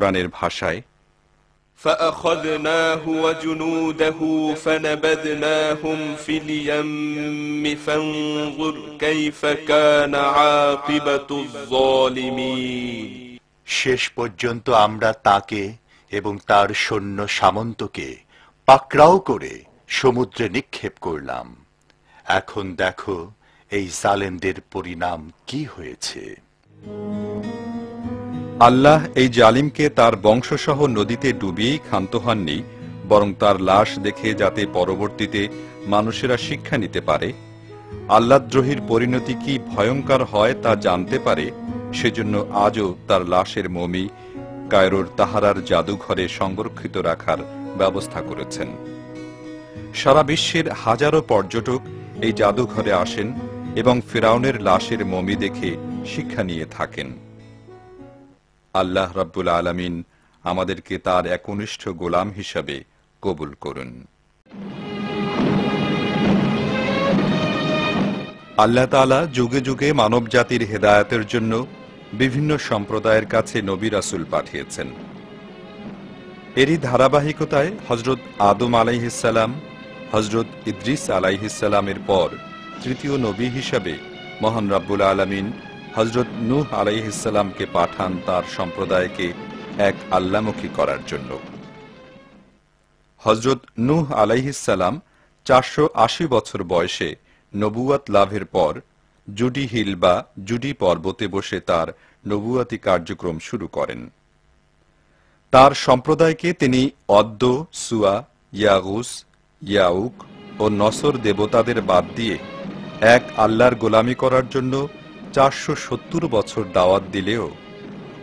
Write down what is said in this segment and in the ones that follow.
কোরআনের ভাষায়, فأخذناه وجنوده فنبذناهم في اليم فانظر كيف كان عاقبة الظالمين। শেষ পর্যন্ত আমরা তাকে এবং তার সৈন্য সামন্তকে পাকড়াও করে সমুদ্রে নিক্ষেপ করলাম। এখন দেখো এই জালেমদের পরিণাম কি হয়েছে। আল্লাহ এই জালিমকে তার বংশসহ নদীতে ডুবিয়েই ক্ষান্ত হননি, বরং তার লাশ দেখে যাতে পরবর্তীতে মানুষেরা শিক্ষা নিতে পারে, আল্লাহদ্রোহীর পরিণতি কি ভয়ঙ্কর হয় তা জানতে পারে, সেজন্য আজও তার লাশের মমি কায়রোর তাহারার জাদুঘরে সংরক্ষিত রাখার ব্যবস্থা করেছেন। সারা বিশ্বের হাজারো পর্যটক এই জাদুঘরে আসেন এবং ফিরাউনের লাশের মমি দেখে শিক্ষা নিয়ে থাকেন। আল্লাহ রাব্বুল আলামিন আমাদেরকে তার একনিষ্ঠ গোলাম হিসাবে কবুল করুন। আল্লাহ তাআলা যুগে যুগে মানব জাতির হেদায়েতের জন্য বিভিন্ন সম্প্রদায়ের কাছে নবী রাসূল পাঠিয়েছেন। এরই ধারাবাহিকতায় হযরত আদম আলাইহিস সালাম, হযরত ইদ্রিস আলাইহিস সালামের পর তৃতীয় নবী হিসাবে মহান রব্বুল আলামিন হযরত নূহ আলাইহিস সালামকে পাঠান তার সম্প্রদায়কে এক আল্লাহমুখী করার জন্য। হযরত নূহ আলাইহিস সালাম 480 বছর বয়সে নবুয়াত লাভের পর জুডি হিল বা জুডি পর্বতে বসে তার নবুয়াতি কার্যক্রম শুরু করেন। তার সম্প্রদায়কে তিনি অদ্দ, সুয়া, ইয়াগুস, ইয়াউক ও নসর দেবতাদের বাদ দিয়ে এক আল্লাহর গোলামি করার জন্য 470 বছর দাওয়াত দিলেও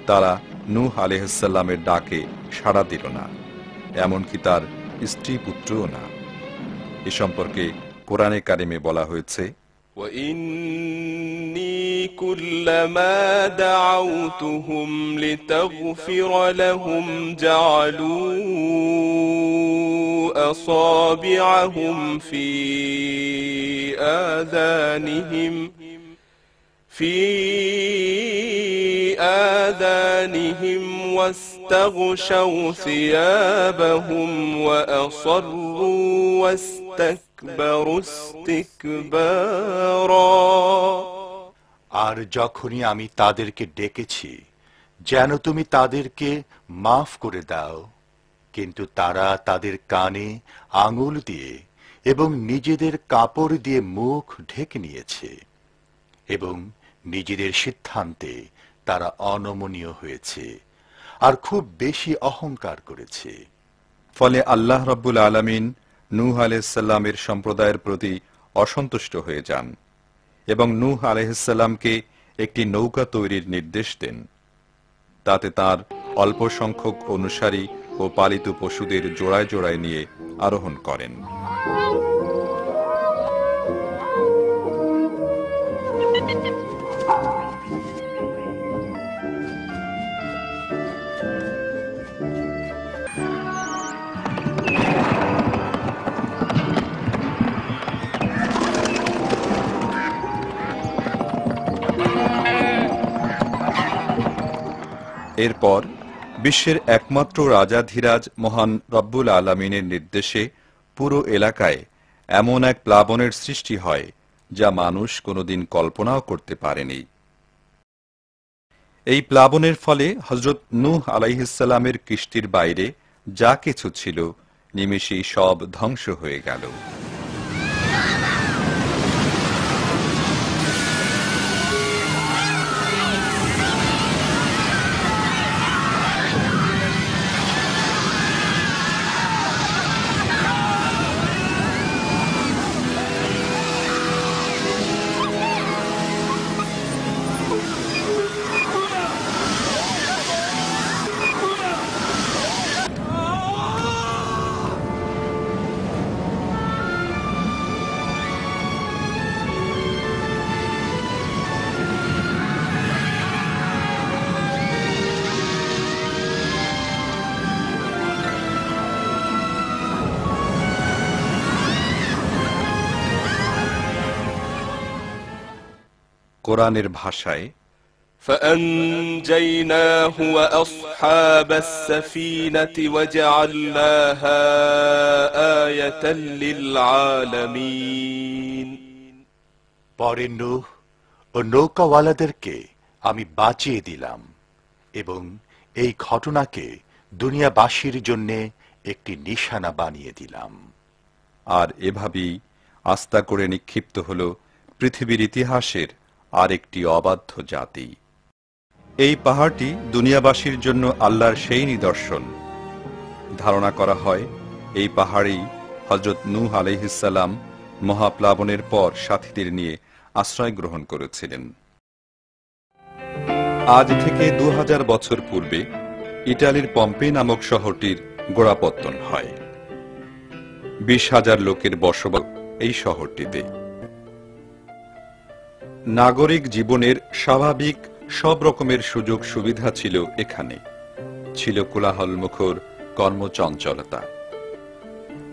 তারা নূহ আলাইহিস সালামের ডাকে সাড়া দিল না, এমনকি তার স্ত্রী পুত্রও না। এ সম্পর্কে কোরআনে কারিমে বলা হয়েছে, وَإِنِّي كُلَّمَا دَعَوْتُهُمْ لِتَغْفِرَ لَهُمْ جَعَلُوا أَصَابِعَهُمْ فِي آذَانِهِمْ واستغشوا ثيابهم وأصروا واستكبروا استكبارا। আর যখনই আমি তাদেরকে ডেকেছি যেন তুমি তাদেরকে মাফ করে দাও, কিন্তু তারা তাদের কানে আঙুল দিয়ে এবং নিজেদের কাপড় দিয়ে মুখ ঢেকে নিয়েছে এবং নিজেদের সিদ্ধান্তে তারা অনমনীয় হয়েছে আর খুব বেশি অহংকার করেছে। ফলে আল্লাহ রাব্বুল আলামিন নূহ আলাইহিস সালামের সম্প্রদায়ের প্রতি অসন্তুষ্ট হয়ে যান এবং নূহ আলাইহিস সালামকে একটি নৌকা তৈরির নির্দেশ দেন। তাতে তার অল্প সংখ্যক অনুসারী ও পালিত পশুদের জোড়ায় জোড়ায় নিয়ে আরোহণ করেন। এরপর বিশ্বের একমাত্র রাজাধিরাজ মহান রব্বুল আলামিনের নির্দেশে পুরো এলাকায় এমন এক প্লাবনের সৃষ্টি হয় যা মানুষ কোনোদিন কল্পনাও করতে পারেনি। এই প্লাবনের ফলে হযরত নূহ আলাইহিস সালামের কিস্তির বাইরে যা কিছু ছিল নিমেষেই সব ধ্বংস হয়ে গেল। কোরআনের ভাষায়, فأنجيناه وأصحاب السفينة وجعلناها آية للعالمين পরে নূহ ও নৌকাওয়ালাদেরকে আমি বাঁচিয়ে দিলাম এবং এই ঘটনাকে দুনিয়াবাসীর জন্য একটি নিশানা বানিয়ে দিলাম। আর এভাবেই আস্থা করে নিক্ষিপ্ত হল পৃথিবীর ইতিহাসের আরেকটি অবাধ্য জাতি। এই পাহাড়টি দুনিয়াবাসীর জন্য আল্লাহর সেই নিদর্শন। ধারণা করা হয় এই পাহাড়েই হযরত নূহ আলাইহিসসালাম মহাপ্লাবনের পর সাথীদের নিয়ে আশ্রয় গ্রহণ করেছিলেন। আজ থেকে 2000 বছর পূর্বে ইটালির পম্পে নামক শহরটির গোড়াপত্তন হয়। 20,000 লোকের বসবাস এই শহরটিতে। নাগরিক জীবনের স্বাভাবিক সব রকমের সুযোগ সুবিধা ছিল এখানে। ছিল কোলাহলমুখর কর্মচঞ্চলতা,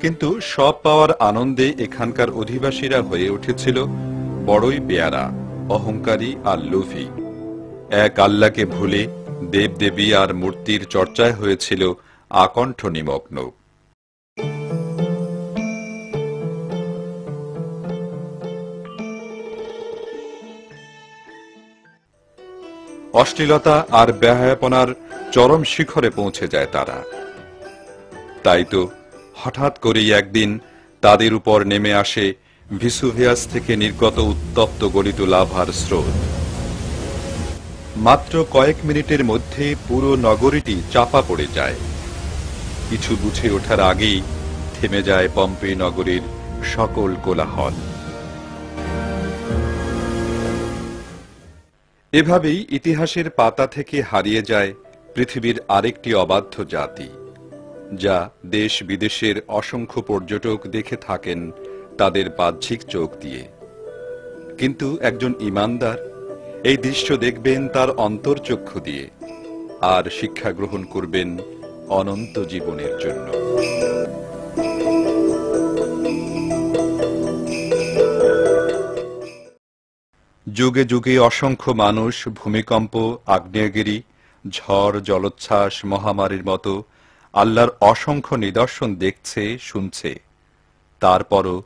কিন্তু সব পাওয়ার আনন্দে এখানকার অধিবাসীরা হয়ে উঠেছিল বড়ই বেয়ারা, অহংকারী আর লোভী। এক আল্লাহকে ভুলে দেবদেবী আর মূর্তির চর্চায় হয়েছিল আকণ্ঠ নিমগ্ন। অশ্লীলতা আর বেহায়াপনার চরম শিখরে পৌঁছে যায় তারা। তাই তো হঠাৎ করেই একদিন তাদের উপর নেমে আসে ভিসুভিয়াস থেকে নির্গত উত্তপ্ত গলিত লাভার স্রোত। মাত্র কয়েক মিনিটের মধ্যে পুরো নগরীটি চাপা পড়ে যায়। কিছু বুঝে ওঠার আগেই থেমে যায় পম্পে নগরীর সকল কোলাহল। এভাবেই ইতিহাসের পাতা থেকে হারিয়ে যায় পৃথিবীর আরেকটি অবাধ্য জাতি, যা দেশ বিদেশের অসংখ্য পর্যটক দেখে থাকেন তাদের বাহ্যিক চোখ দিয়ে। কিন্তু একজন ঈমানদার এই দৃশ্য দেখবেন তার অন্তর্চক্ষু দিয়ে, আর শিক্ষা গ্রহণ করবেন অনন্ত জীবনের জন্য। যুগে যুগে অসংখ্য মানুষ ভূমিকম্প, আগ্নেয়গিরি, ঝড়, জলোচ্ছ্বাস, মহামারীর মতো আল্লাহর অসংখ্য নিদর্শন দেখছে, শুনছে, তারপরও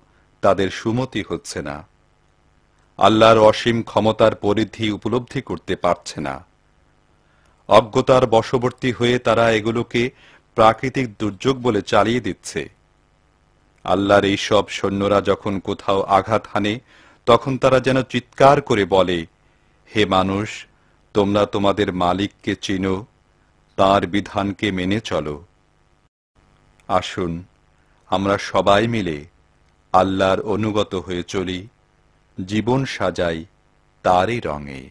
তাদের সুমতি হচ্ছে না। আল্লাহর অসীম ক্ষমতার পরিধি উপলব্ধি করতে পারছে না। অজ্ঞতার বশবর্তী হয়ে তারা এগুলোকে প্রাকৃতিক দুর্যোগ বলে চালিয়ে দিচ্ছে। আল্লাহর এই সব সৈন্যরা যখন কোথাও আঘাত হানে, তখন তারা যেন চিৎকার করে বলে, হে মানুষ, তোমরা তোমাদের মালিককে চিনো, তাঁর বিধানকে মেনে চলো। আসুন আমরা সবাই মিলে আল্লাহর অনুগত হয়ে চলি, জীবন সাজাই তারই রঙে।